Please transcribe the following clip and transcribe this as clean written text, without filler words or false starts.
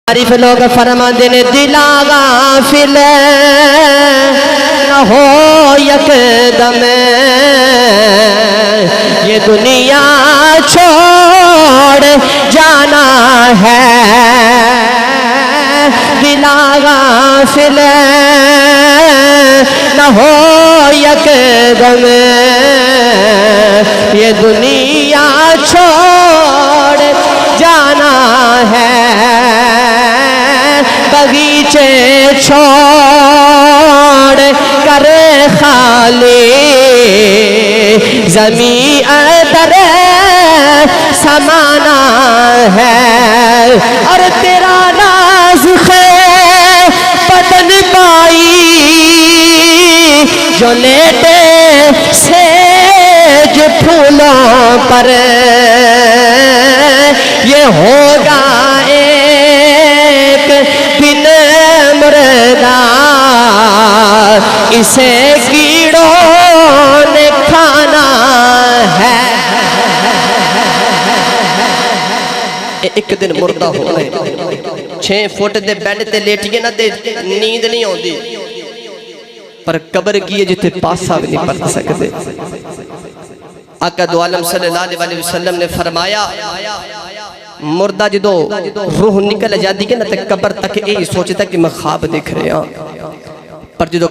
आरिफ लोग फरमाते ने दिला गाफिल न हो यकदम ये दुनिया छोड़ जाना है। दिला गाफिल न हो यकदम ये दुनिया छोड़ जाना है। बगीचे छोड़ कर खाली ज़मीं अदर समाना है। और तेरा नाज़ुक़े बदन पाई जो लेटे सेज फूलों पर ये होगा एक दिन मुर्दा इसे कीड़ों ने खाना है। एक दिन मुर्दा होना 6 फुट दे बेड ते लेटिए ना ते नींद नहीं आती, पर कबर की है जिथे पासा भी नहीं पड़ सकते। आका दो आलम सल्लल्लाहु अलैहि वसल्लम ने फरमाया मुर्दा जो रूह निकल जाती है ना तो कबर तक यही सोचता कि मैं ख्वाब देख रहा, पर जो